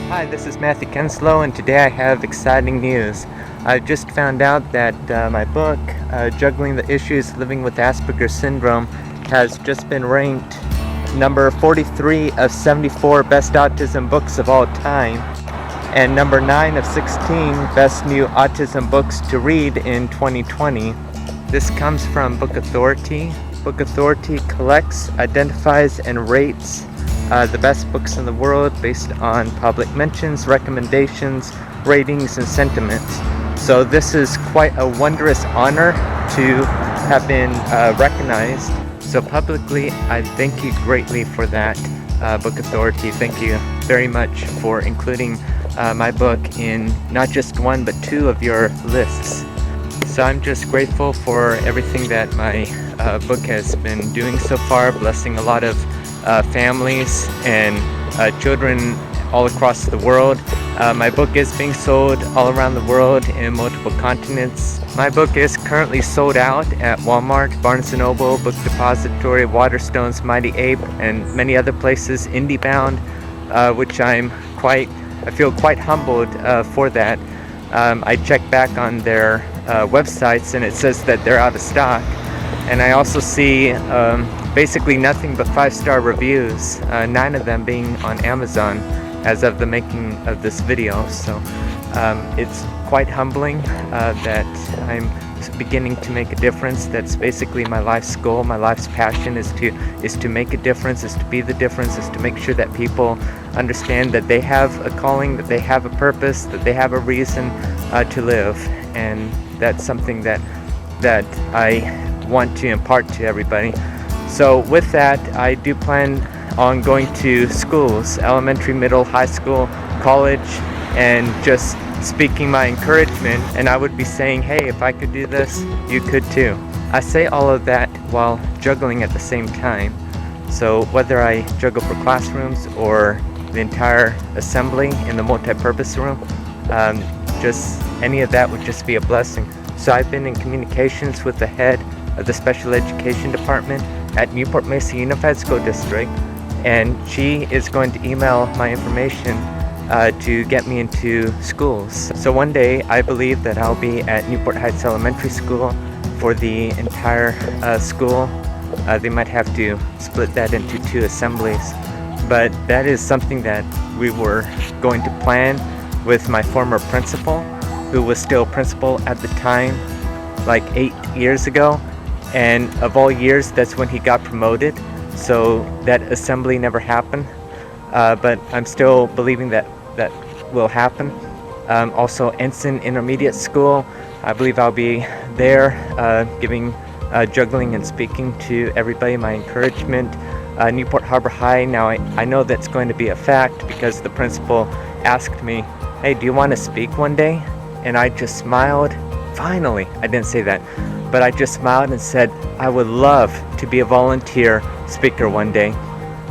Hi, this is Matthew Kenslow, and today I have exciting news. I just found out that my book, Juggling the Issues, Living with Asperger Syndrome, has just been ranked number 43 of 74 best autism books of all time, and number 9 of 16 best new autism books to read in 2020. This comes from BookAuthority. BookAuthority collects, identifies, and rates the best books in the world based on public mentions, recommendations, ratings, and sentiments. So this is quite a wondrous honor to have been recognized. So publicly, I thank you greatly for that, BookAuthority. Thank you very much for including my book in not just one but two of your lists. So I'm just grateful for everything that my book has been doing so far, blessing a lot of families and children all across the world. My book is being sold all around the world in multiple continents. My book is currently sold out at Walmart, Barnes & Noble, Book Depository, Waterstones, Mighty Ape, and many other places, IndieBound, which I feel quite humbled for that. I checked back on their websites and it says that they're out of stock. And I also see basically nothing but 5-star reviews, 9 of them being on Amazon as of the making of this video. So it's quite humbling that I'm beginning to make a difference. That's basically my life's goal, my life's passion is to make a difference, is to be the difference, is to make sure that people understand that they have a calling, that they have a purpose, that they have a reason to live. And that's something that I want to impart to everybody. So with that, I do plan on going to schools, elementary, middle, high school, college, and just speaking my encouragement. And I would be saying, hey, if I could do this, you could too. I say all of that while juggling at the same time. So whether I juggle for classrooms or the entire assembly in the multi-purpose room, just any of that would just be a blessing. So I've been in communications with the head of the special education department at Newport Mesa Unified School District, and she is going to email my information to get me into schools. So one day I believe that I'll be at Newport Heights Elementary School for the entire school. They might have to split that into 2 assemblies, but that is something that we were going to plan with my former principal, who was still principal at the time, like 8 years ago. And of all years, that's when he got promoted. So that assembly never happened. But I'm still believing that will happen. Also, Ensign Intermediate School, I believe I'll be there giving juggling and speaking to everybody, my encouragement. Newport Harbor High, now I know that's going to be a fact because the principal asked me, hey, do you want to speak one day? And I just smiled. Finally, I didn't say that, but I just smiled and said, I would love to be a volunteer speaker one day.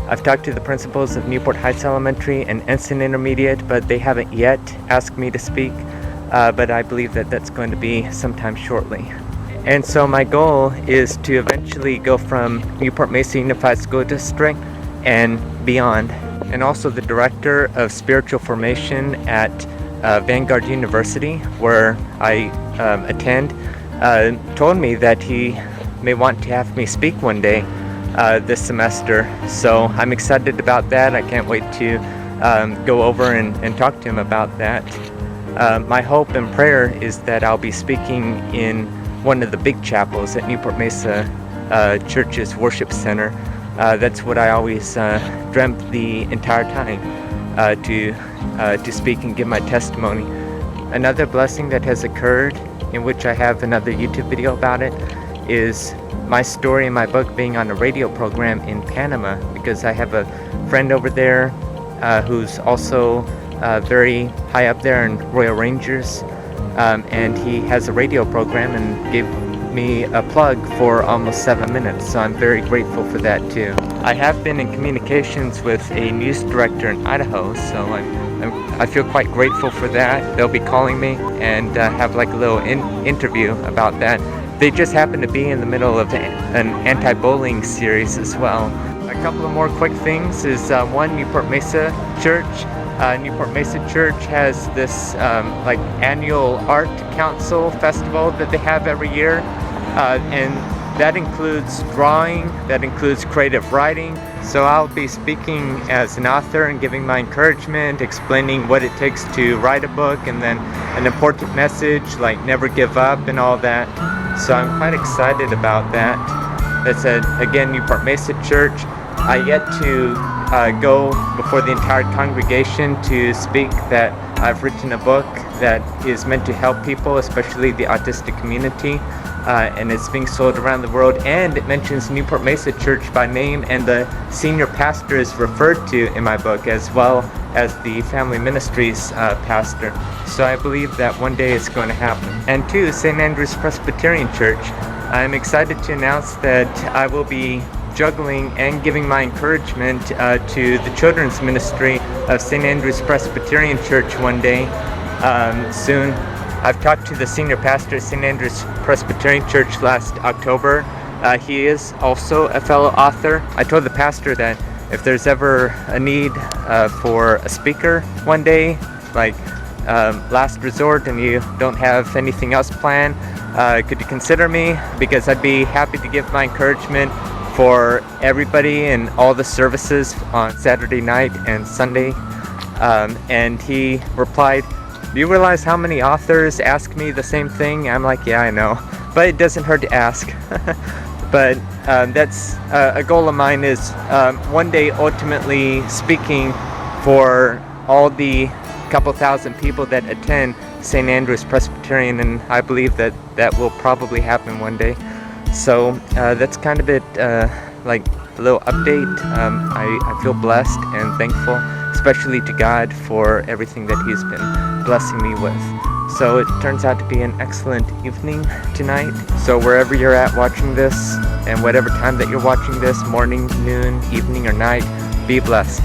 I've talked to the principals of Newport Heights Elementary and Ensign Intermediate, but they haven't yet asked me to speak, but I believe that that's going to be sometime shortly. And so my goal is to eventually go from Newport Mesa Unified School District and beyond. And also the director of spiritual formation at Vanguard University, where I attend, told me that he may want to have me speak one day this semester. So I'm excited about that. I can't wait to go over and talk to him about that. My hope and prayer is that I'll be speaking in one of the big chapels at Newport Mesa Church's worship center. That's what I always dreamt the entire time, to speak and give my testimony. Another blessing that has occurred, in which I have another YouTube video about it, is my story in my book being on a radio program in Panama, because I have a friend over there who's also very high up there in Royal Rangers, and he has a radio program and gave me a plug for almost 7 minutes, so I'm very grateful for that too. I have been in communications with a news director in Idaho, so I feel quite grateful for that. They'll be calling me and have like a little interview about that. They just happen to be in the middle of an anti-bullying series as well. A couple of more quick things is one, Newport Mesa Church Newport Mesa Church has this like annual art council festival that they have every year, and that includes drawing, that includes creative writing. So I'll be speaking as an author and giving my encouragement, explaining what it takes to write a book, and then an important message like never give up and all that. So I'm quite excited about that. It's again, Newport Mesa Church. I yet to go before the entire congregation to speak that I've written a book that is meant to help people, especially the autistic community, and it's being sold around the world, and it mentions Newport Mesa Church by name, and the senior pastor is referred to in my book, as well as the family ministries pastor. So I believe that one day it's going to happen. And two, St. Andrew's Presbyterian Church. I'm excited to announce that I will be juggling and giving my encouragement to the children's ministry of St. Andrew's Presbyterian Church one day soon. I've talked to the senior pastor of St. Andrew's Presbyterian Church last October. He is also a fellow author. I told the pastor that if there's ever a need for a speaker one day, like last resort, and you don't have anything else planned, could you consider me? Because I'd be happy to give my encouragement for everybody in all the services on Saturday night and Sunday. And he replied, "Do you realize how many authors ask me the same thing?" I'm like, "Yeah, I know, but it doesn't hurt to ask." But that's a goal of mine, is one day ultimately speaking for all the couple thousand people that attend St. Andrew's Presbyterian, and I believe that that will probably happen one day. So that's kind of it, like a little update. I feel blessed and thankful, especially to God, for everything that He's been blessing me with. So it turns out to be an excellent evening tonight. So wherever you're at watching this, and whatever time that you're watching this, morning, noon, evening, or night, be blessed.